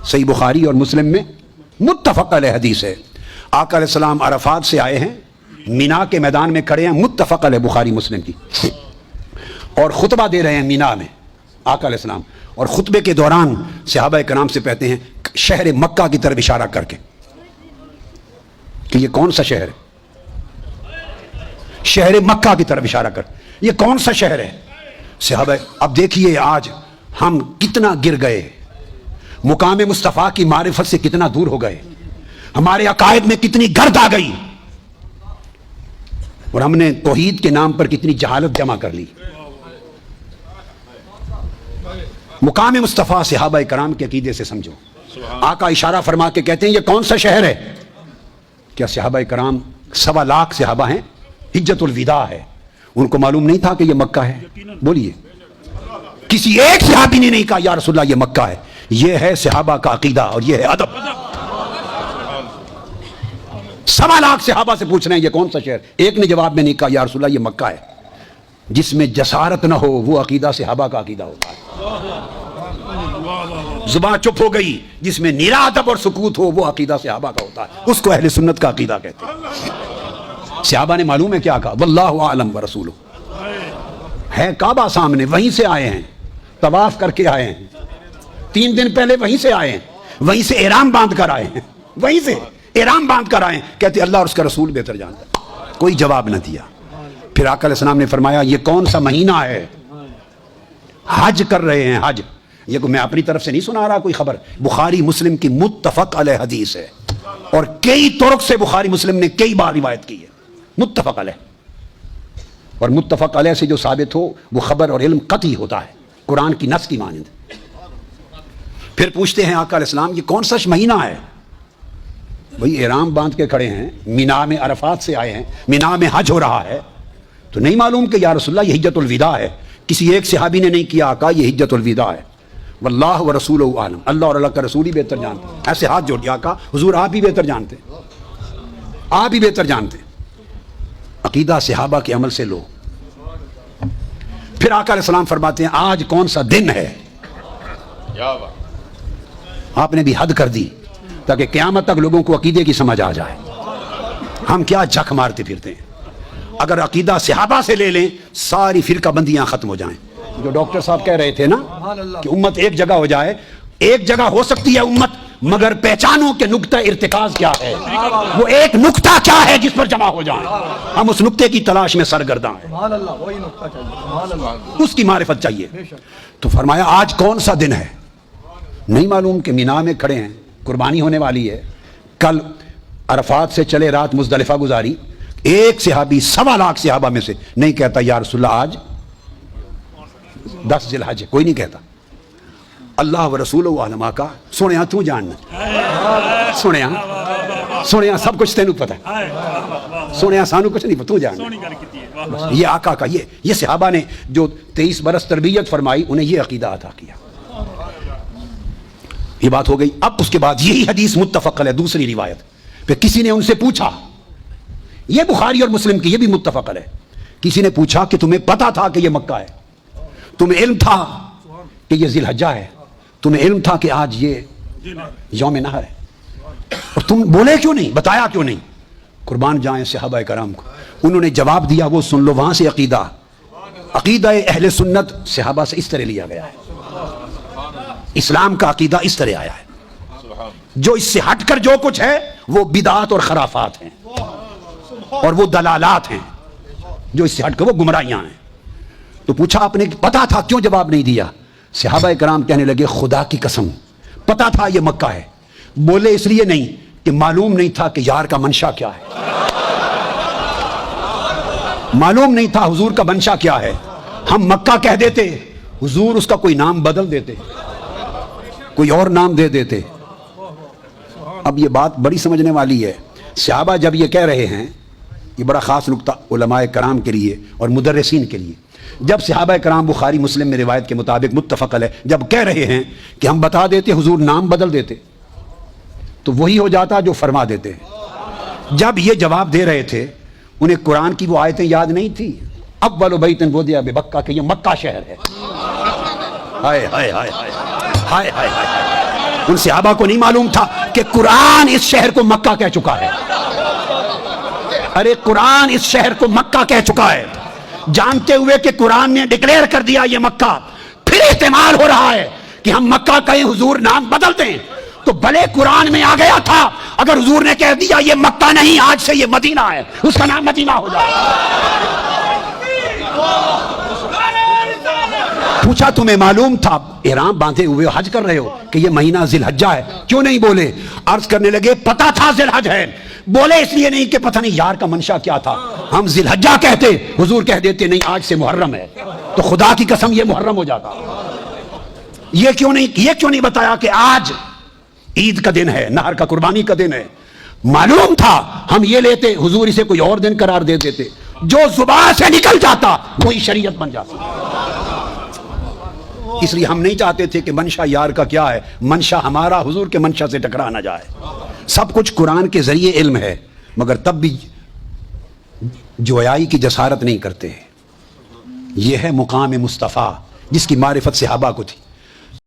صحیح بخاری اور مسلم میں متفق علیہ حدیث ہے. آقا علیہ السلام عرفات سے آئے ہیں, مینا کے میدان میں کھڑے ہیں, متفق علیہ بخاری مسلم کی, اور خطبہ دے رہے ہیں مینا میں آقا علیہ السلام, اور خطبے کے دوران صحابہ کرام سے کہتے ہیں شہر مکہ کی طرف اشارہ کر کے کہ یہ کون سا شہر ہے, شہر مکہ کی طرف اشارہ کر, یہ کون سا شہر ہے. صحابہ اب دیکھیے آج ہم کتنا گر گئے, مقام مصطفیٰ کی معرفت سے کتنا دور ہو گئے, ہمارے عقائد میں کتنی گرد آ گئی, اور ہم نے توحید کے نام پر کتنی جہالت جمع کر لی. مقام مصطفیٰ صحابہ کرام کے عقیدے سے سمجھو. آقا اشارہ فرما کے کہتے ہیں یہ کون سا شہر ہے. کیا صحابہ کرام 1.25 لاکھ صحابہ ہیں, حجت الوداع ہے, ان کو معلوم نہیں تھا کہ یہ مکہ ہے؟ بولیے, کسی ایک صحابی نے نہیں کہا یا رسول اللہ یہ مکہ ہے. یہ ہے صحابہ کا عقیدہ اور یہ ہے ادب. 1.25 لاکھ صحابہ سے پوچھ رہے ہیں یہ کون سا شہر, ایک نے جواب میں نہیں کہا یا رسول اللہ یہ مکہ ہے. جس میں جسارت نہ ہو وہ عقیدہ صحابہ کا عقیدہ ہوتا ہے. زبان چپ ہو گئی, جس میں نیرا ادب اور سکوت ہو وہ عقیدہ صحابہ کا ہوتا ہے, اس کو اہل سنت کا عقیدہ کہتے ہیں. صحابہ نے معلوم ہے کیا کہا, واللہ اعلم ورسولہ, ہے کعبہ سامنے, وہیں سے آئے ہیں, طواف کر کے آئے ہیں, 3 دن پہلے وہیں سے آئے ہیں, وہیں سے احرام باندھ کر آئے ہیں, وہیں سے احرام باندھ کر آئے ہیں. کہتے اللہ اور اس کا رسول بہتر جانتا ہے. کوئی جواب نہ دیا. پھر آقا علیہ السلام نے فرمایا یہ کون سا مہینہ ہے, حج کر رہے ہیں, حج. یہ میں اپنی طرف سے نہیں سنا رہا کوئی خبر, بخاری مسلم کی متفق علیہ حدیث ہے, اور کئی طرق سے بخاری مسلم نے کئی بار روایت کی ہے, متفق علیہ. اور متفق علیہ سے جو ثابت ہو وہ خبر اور علم قطعی ہوتا ہے, قرآن کی نص کی مانند. پھر پوچھتے ہیں آقا علیہ السلام یہ کون سا مہینہ ہے. بھئی احرام باندھ کے کھڑے ہیں, مینا میں عرفات سے آئے ہیں, مینا میں حج ہو رہا ہے, تو نہیں معلوم کہ یا رسول اللہ یہ حجت الوداع ہے. کسی ایک صحابی نے نہیں کیا آقا یہ حجت الوداع ہے. واللہ ورسولہ اعلم, اللہ اور اللہ کا رسول ہی بہتر جانتے. ایسے ہاتھ جوڑ دیا آقا حضور آپ ہی بہتر جانتے, آپ ہی بہتر جانتے. عقیدہ صحابہ کے عمل سے لو. پھر آقا علیہ السلام فرماتے ہیں آج کون سا دن ہے. آپ نے بھی حد کر دی تاکہ قیامت تک لوگوں کو عقیدے کی سمجھ آ جائے. ہم کیا جھک مارتے پھرتے ہیں. اگر عقیدہ صحابہ سے لے لیں ساری فرقہ بندیاں ختم ہو جائیں. جو ڈاکٹر صاحب کہہ رہے تھے نا کہ امت ایک جگہ ہو جائے, ایک جگہ ہو سکتی ہے امت, مگر پہچانوں کہ نقطہ ارتکاز کیا ہے, وہ ایک نقطہ کیا ہے جس پر جمع ہو جائیں. ہم اس نقطے کی تلاش میں سرگرداں ہیں, اس کی معرفت چاہیے. تو فرمایا آج کون سا دن ہے. نہیں معلوم کہ مینا میں کھڑے ہیں, قربانی ہونے والی ہے, کل عرفات سے چلے رات مزدلفہ گزاری. ایک صحابی 1.25 لاکھ صحابہ میں سے نہیں کہتا یا رسول اللہ آج 10 ذی الحج ہے, کوئی نہیں کہتا. اللہ و رسول و علماء کا سنیا تو جاننا, سنیا سب کچھ تینوں پتہ ہے, سنیا سانو کچھ نہیں پتہ, تو جاننا. یہ آقا کا یہ صحابہ نے جو 23 برس تربیت فرمائی انہیں یہ عقیدہ عطا کیا. یہ بات ہو گئی. اب اس کے بعد یہی حدیث متفق علیہ دوسری روایت. پھر کسی نے ان سے پوچھا, یہ بخاری اور مسلم کی, یہ بھی متفق علیہ. کسی نے پوچھا کہ تمہیں پتا تھا کہ یہ مکہ ہے, تمہیں علم تھا کہ یہ ذی الحجہ ہے, تمہیں علم تھا کہ آج یہ یوم نحر ہے, اور تم بولے کیوں نہیں, بتایا کیوں نہیں. قربان جائیں صحابہ کرام کو, انہوں نے جواب دیا وہ سن لو. وہاں سے عقیدہ اہل سنت صحابہ سے اس طرح لیا گیا ہے. اسلام کا عقیدہ اس طرح آیا ہے. جو اس سے ہٹ کر جو کچھ ہے وہ بدعات اور خرافات ہیں, اور وہ دلالات ہیں. جو اس سے ہٹ کر وہ گمراہیاں ہیں. تو پوچھا آپ نے پتا تھا, کیوں جواب نہیں دیا. صحابہ کرام کہنے لگے خدا کی قسم پتا تھا یہ مکہ ہے. بولے اس لیے نہیں کہ معلوم نہیں تھا کہ یار کا منشا کیا ہے, معلوم نہیں تھا حضور کا منشا کیا ہے. ہم مکہ کہہ دیتے, حضور اس کا کوئی نام بدل دیتے, کوئی اور نام دے دیتے. اب یہ بات بڑی سمجھنے والی ہے. صحابہ جب یہ کہہ رہے ہیں, یہ بڑا خاص نقطہ علماء کرام کے لیے اور مدرسین کے لیے, جب صحابہ کرام بخاری مسلم میں روایت کے مطابق متفق علیہ جب کہہ رہے ہیں کہ ہم بتا دیتے حضور نام بدل دیتے, تو وہی ہو جاتا جو فرما دیتے ہیں. جب یہ جواب دے رہے تھے انہیں قرآن کی وہ آیتیں یاد نہیں تھی, اول بیت وضع ببکہ, کہ یہ مکہ شہر ہے. ہائے ہائے ہائے ہائے ہائے ہائے ہائے, ان صحابہ کو نہیں معلوم تھا کہ قرآن اس شہر کو مکہ کہہ چکا ہے. ارے قرآن اس شہر کو مکہ کہہ چکا ہے، جانتے ہوئے کہ قرآن نے ڈکلیئر کر دیا یہ مکہ، پھر احتمال ہو رہا ہے کہ ہم مکہ کہیں حضور نام بدل دیں. تو بھلے قرآن میں آ گیا تھا، اگر حضور نے کہہ دیا یہ مکہ نہیں آج سے یہ مدینہ ہے، اس کا نام مدینہ ہو جائے. پوچھا تمہیں معلوم تھا، احرام باندھے ہوئے حج کر رہے ہو، کہ یہ مہینہ ذی الحجہ ہے، کیوں نہیں بولے؟ عرض کرنے لگے پتہ تھا ذی الحج ہے، بولے اس لیے نہیں کہ پتہ نہیں یار کا منشا کیا تھا. ہم ذی الحجہ کہتے، حضور کہہ دیتے نہیں آج سے محرم ہے، تو خدا کی قسم یہ محرم ہو جاتا. یہ کیوں نہیں بتایا کہ آج عید کا دن ہے، نہر کا قربانی کا دن ہے؟ معلوم تھا ہم یہ لیتے، حضور اسے کوئی اور دن قرار دے دیتے، جو زبان سے نکل جاتا وہی شریعت بن جاتی. اس لیے ہم نہیں چاہتے تھے کہ منشا یار کا کیا ہے، منشا ہمارا حضور کے منشا سے ٹکرا نہ جائے. سب کچھ قرآن کے ذریعے علم ہے، مگر تب بھی جویائی کی جسارت نہیں کرتے. یہ ہے مقام مصطفیٰ جس کی معرفت صحابہ کو تھی.